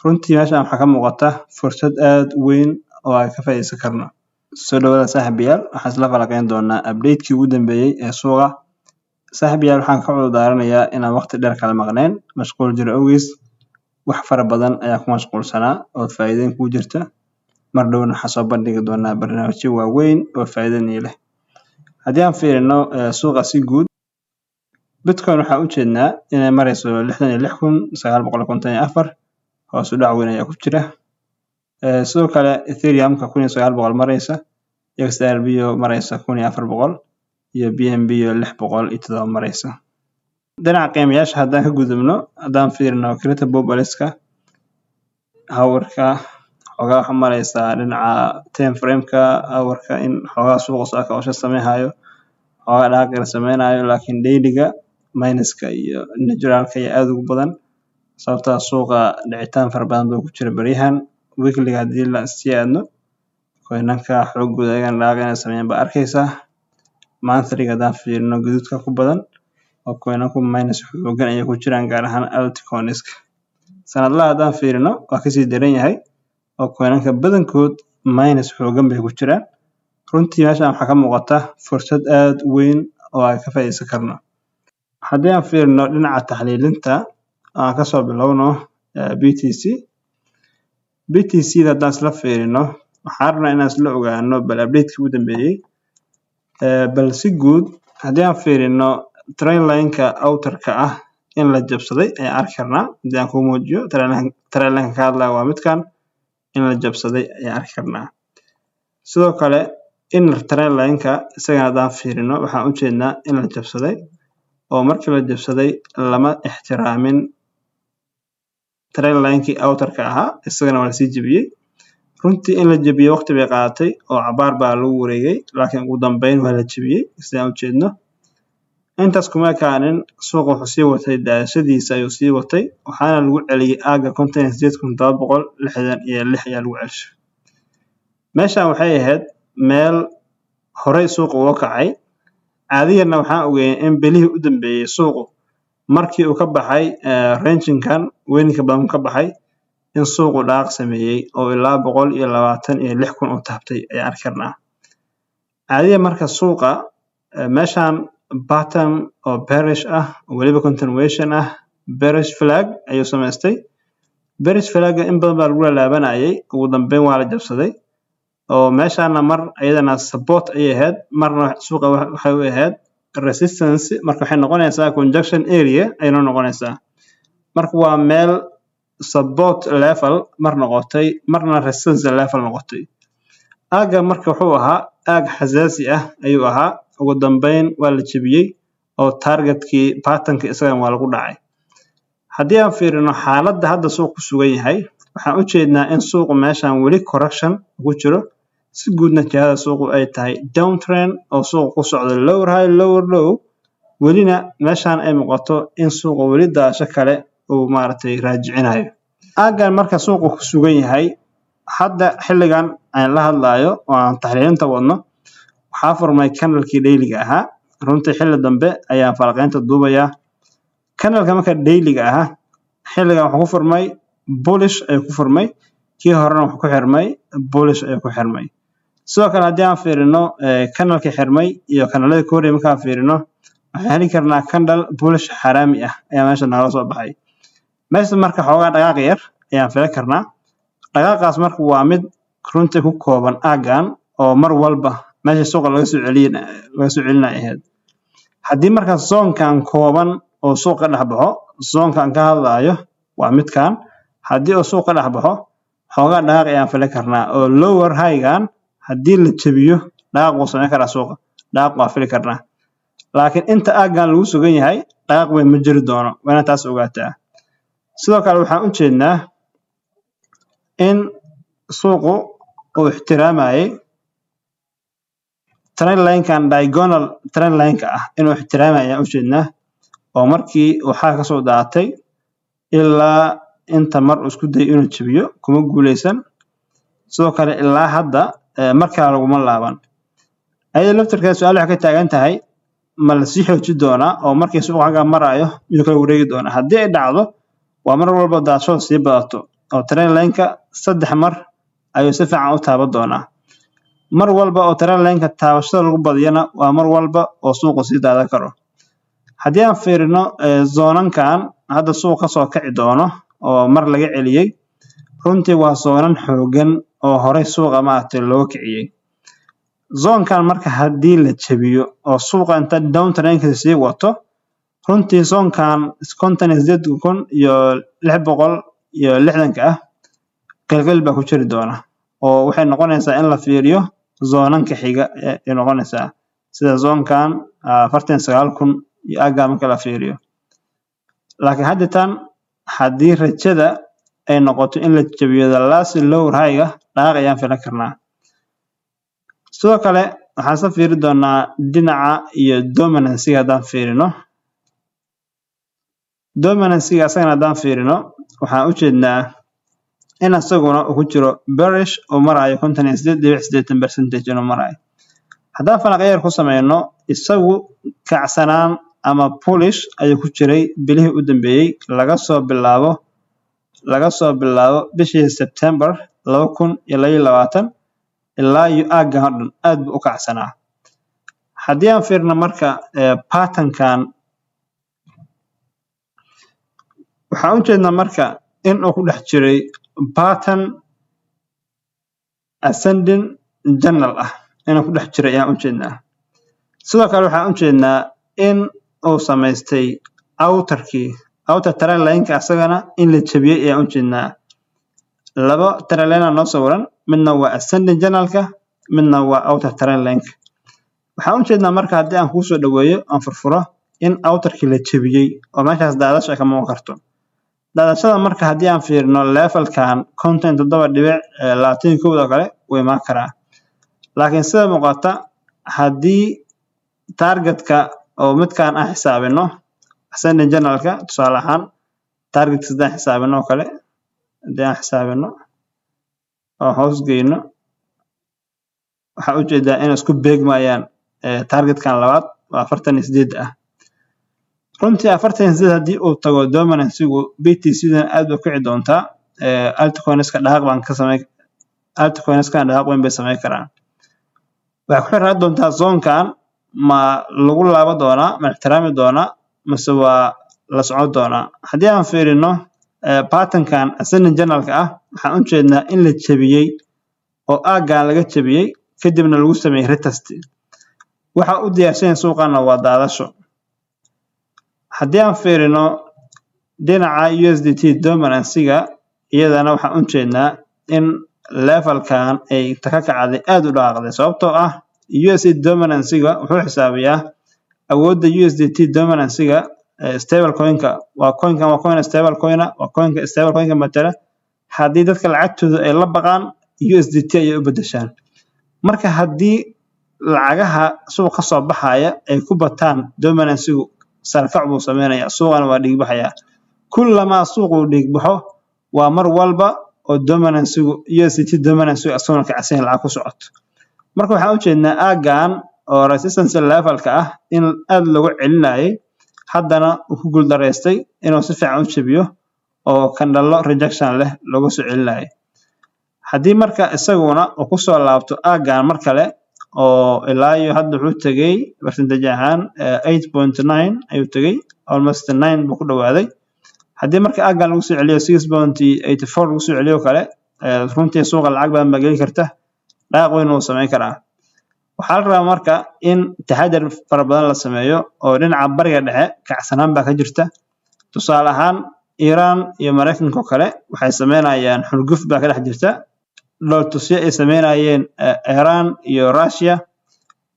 runtii meeshaan waxaa ka muuqata fursad aad u weyn oo ay ka faa'iideysan karno. Soo dhawaada saaxiibayaal, waxaan isla falanqeyn doonaa update-kii ugu dambeeyay ee suuqa. Saaxiibayaal, waxaan ka cudurdaaranayaa inaan waqti dheer kala maqnayn, mashquul jiro awgiis. Wax fara badan ayaa ku mashquulsanaa oo faa'iideyn ku jirta. Mar dhowna waxaan soo bandhigi doonaa barnaamijyo waaweyn oo faa'iido leh. Haddii aan fiirino suuqa si guud, Bitcoin waxaa u jeednaa inay marayso 66,954 hoos u dhac weyn ayaa ku jira. Sidoo kale Ethereum-ka 1,900 maraysa, XRP maraysa 1,400 iyo BNB 607 maraysa. Dhinaca qiimayaasha haddaan ka gudubno, haddaan fiirino Crypto Bubbles-ka, hourka xogaa waxa maraysaa dhinaca time frame-ka, hourka in xogaa suuqa saaka oo sameeyayo, xogaa dhaqaaq sameynayo, laakiin daily-ga minuska iyo naturalka ayaa aad ugu badan. Sababtoo ah suuqa dhicitaan fara badan buu ku jira baryahan. Weekly-ga haddii la aadno, coinanka xoogooda ayagana dhaqaaq inay sameeyaan baa arkaysaa. Monthly-ga haddaan fiirino gaduudka ku badan oo coinanku minus xoogan ayay ku jiraan, gaar ahaan altcoins-ka. Sanadlaha haddaan fiirino waa kasii daran yahay oo coinanka badankood minus xoogan bay ku jiraan. Runtii meeshaan waxaa ka muuqata fursad aad u weyn oo ay ka faa'iideysan karno. Haddii aan fiirino dhinaca taxliilinta, aan ka soo bilowno BTC. BTC-da haddaan isla fiirino, waxaan rabnaa inaan isla ogaano bal update-kii ugu dambeeyay. Bal si guud haddii aan fiirino trendline-ka outer-ka ah in la jabsaday ayaan arki karnaa. Haddii aan ku muujiyo trendline-ka ka hadlaya waa midkan, in la jabsaday ayaan arki karnaa. Sidoo kale inner trendline-ka isagana haddaan fiirino waxaan u jeednaa in la jabsaday, oo markii la jabsaday lama ixtiraamin trendline-kii outer-ka ahaa, isagana waa la sii jebiyey. Runtii in la jebiyo waqti bay qaadatay oo cabaar baa lagu wareegay, laakiin ugu dambeyn waa la jebiyey sidaan u jeedno. Intaas kuma ekaanin, suuqa wuxuu sii watay daashadiisa ayuu sii watay, waxaana lagu celiyey aaga 58,766 ayaa lagu celshay. Meeshaan waxay ahayd meel horey suuqa uga kacay. Caadiyanna waxaan ogeeyay in bilihii u dambeeyay suuqu markii uu ka baxay range-kan weynka badan ka baxay, in suuqu dhaqaaq sameeyay oo ilaa 126,000 oo taabtay ayaan arki karnaa. Caadiyan marka suuqa meeshaan pattern oo bearish ah, weliba continuation ah, bearish flag ayuu samaystay. Bearish flag in badan baa lagu laabanayay, ugu dambeyn waa la jabsaday. oo meeshaana mar ayadana support ayay ahayd, marna suuqa waxay u ahayd resistance. Marka waxay noqonaysaa conjunction area ayay noqonaysaa. Marka waa meel support level mar noqotay, marna resistance level noqotay. Aaga marka wuxuu ahaa aag xasaasi ah ayuu ahaa, ugu dambeyn waa la jebiyey oo targetkii pattern-ka isagan waa lagu dhacay. Haddii aan fiirino xaaladda hadda suuq ku sugan yahay, waxaan u jeednaa in suuqu meeshaan weli correction ku jiro. Si guudna jihada suuqu ay tahay downtrend oo suuqu ku socdo lower high lower low, welina meeshaan ay muuqato in suuqu weli daasho kale uu maaragtay raajicinayo. Aagan marka suuqu ku sugan yahay hadda xilligan aan la hadlayo oo aan taxliilinta wadno, waxaa furmay candle-kii daily-ga ahaa. Runtii xilli dambe ayaan falanqeynta duubayaa. Candle-ka marka daily-ga ahaa xilligan wuxuu ku furmay bullish ayuu ku furmay, kii horena wuxuu ku xirmay bullish ayuu ku xirmay. Sidoo kale haddii aan fiirino candle-kii xirmay iyo candle-ladii ka horreeyay markaan fiirino, waxaan heli karnaa candle bullish xaraami ah ayaa meesha nooga soo baxay. Meesha marka xoogaa dhaqaaq yar ayaan filan karnaa. Dhaqaaqaas marka waa mid runtii ku kooban aagan oo mar walba meesha suuqa laga soo celinay ahayd. Haddii marka zone-kan kooban oo suuqa dhex baxo, zone-kan ka hadlayo waa midkan. Haddii uu suuqa dhex baxo, xoogaa dhaqaaq ayaan filan karnaa oo lower high-gan haddii la jebiyo dhaqaaq wuu sameyn karaa suuqa. Dhaqaaq waa fili karnaa. Laakiin inta aagan lagu sugan yahay, dhaqaaq weyn ma jiri doono. Waana taas ogaataa. Sidoo kale waxaan u jeednaa in suuqu uu ixtiraamayay trendline-kan diagonal trendline-ka ah inuu ixtiraamay ayaan u jeednaa, oo markii waxaa ka soo daatay ilaa inta mar uu isku dayay inuu jebiyo kuma guuleysan. Sidoo kale ilaa hadda markaa laguma laaban. Ayada laftirkeeda su'aal waxay ka taagan tahay ma la sii xoojin doonaa oo markii suuqa xagga marayo miyuu kala wareegi doonaa. Haddii ay dhacdo waa mar walba daashada sii badato oo trend line-ka 3 mar ayuu si fiican u taaban doonaa. mar walba oo trend line-ka taabashada lagu badiyana waa mar walba oo suuqu sii daadan karo. haddii aan fiirino zoonankan hadda suuq ka soo kici doono oo mar laga celiyey, runtii waa zoonan xoogan oo horey suuqa maaragtay looga kiciyey. zoonkan marka haddii la jabiyo oo suuqa inta down trendka sii wato, runtii zoonkan 58,660 ah qilqil baa ku jiri doona, oo waxay noqonaysaa in la fiiriyo zoonanka xiga ee noqonaysaa sida zoonkan 49,000 iyo aagga marka la fiiriyo. laakiin hadda tan haddii rajada ay noqoto in la jabiyo the last lower high-ga dhaqaaq ayaan filan karnaa. sidoo kale waxaan soo fiiri doonaa dhinaca iyo dominance-ga haddaan fiirino. dominance-ga asagana haddaan fiirino waxaan u jeednaa in asaguna uu ku jiro bearish oo marayo 58.8% inuu marayo. haddaan falanqeeyar ku sameyno, isagu kacsanaan ama bullish ayuu ku jiray bilihii u dambeeyey laga soo bilaabo bishii September 2022 ilaa iyo aagga hadhan aad buu u kacsanaa. haddii aan fiirno marka patternkan, waxaan u jeednaa marka in uu ku dhex jiray pattern ascending journal ah inuu ku dhex jiray ayaan u jeednaa. sidoo kale waxaan u jeednaa in uu samaystay outer trend line-ka asagana in la jabiyey ayaan u jeednaa. laba trend line noo sawiran, midna waa ascending journal-ka, midna waa outer trend line-ka. waxaan u jeednaa marka haddii aan kuu soo dhaweeyo aan furfuro in outerkii la jabiyey oo meeshaas daadasha ka muuqan karto. daadashada marka haddii aan fiirino levelkan 57.21 oo kale way imaan karaa. laakiin sida muuqata haddii targetka oo midkaan aan xisaabino ascending journal-ka, tusaale ahaan targetka sidaan xisaabino oo kale, haddii aan xisaabino oo hoos geyno, waxaa u jeedaa inay isku beegmayaan targetkan labaad waa 48 ah. runtii 48 haddii uu tago dominance-gu BTC-dan aad u kici doontaa. altcoins-ka dhaqaaq weyn bay sameyn karaan. waxay ku xirnaan doontaa zoonkan ma lagu laabo doonaa, ma ixtiraami doonaa, mise waa la socon doonaa. haddii aan fiirino patternkan ascending journal-ka ah, waxaan u jeednaa in la jabiyey oo aaggan laga jabiyey kadibna lagu sameeyey retest. waxa u diyaarsan suuqana waa daadasho. haddii aan fiirino dhinaca USDT dominance-ga, iyadana waxaan u jeednaa in levelkan ay ka kacday aad u dhaqaaqday, sababtoo ah USDT dominance-ga wuxuu xisaabiyaa awoodda USDT dominance-ga stable coin-ka. waa coin stable coin, waa coin-ka stable coin-ka matala. haddii dadka lacagtooda ay la baqaan USDT ayay u bedeshaan. marka haddii lacagaha suuq ka soo baxaya ay ku bataan, dominance-gu sarkac buu sameynayaa, suuqana waa dhiigbaxayaa. kullamaa suuqu dhiigbaxo waa mar walba oo dominance-gu USDT dominance-gu asaguna kacsan lacag ku socoto. marka waxaan u jeednaa aaggan oo resistance level-ka ah in aad lagu celinayay, haddana uu ku guuldareystay inuu si fiican u jabiyo oo kandhalo rejection leh lagu soo celinayay. haddii marka isaguna uu ku soo laabto aaggan mar kale oo ilaa iyo hadda wuxuu tagay percentage ahaan 8.9 ayuu tagay, almost 9 buu ku dhawaaday. haddii marka aaggan lagu soo celiyo 6.84 lagu soo celiyo kale, runtii suuqa lacag badan baa geli karta, dhaqaaq weyn uu sameyn karaa. waxaa la rabaa marka in taxadar fara badan la sameeyo oo dhinaca bariga dhexe kacsanaan baa ka jirta. tusaale ahaan Iran iyo Mareykanka oo kale waxay sameynayaan xurguf baa ka dhex jirta, dhooltusyo ay sameynayeen Iran iyo Russia.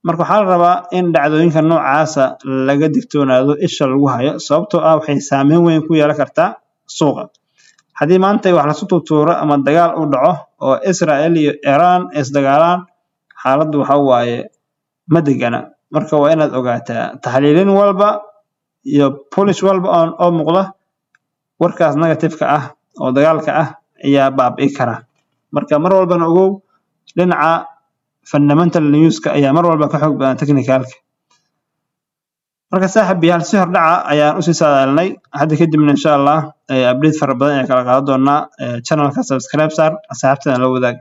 marka waxaa la rabaa in dhacdooyinka noocaasa laga digtoonaado, isha lagu hayo, sababtoo ah waxay saameyn weyn ku yeelan kartaa suuqa. haddii maanta wax la tutuuro ama dagaal u dhaco oo Israel iyo Iran isdagaalaan, xaaladdu waxa waaye ma degana. marka waa inaad ogaataa taxliilin walba iyo polish walba oo muuqda warkaas negative-ka ah oo dagaalka ah ayaa baabi'i kara. marka mar walbana ogow dhinaca fundamental news-ka ayaa mar walba ka xoog badan technical-ka. marka saaxiibayaal si hordhaca ayaan u sii saadaalnay hadda kadibna insha Allah update fara badan ayaa kala qaadan doonaa channelka subscribe saar asxaabtana la wadaag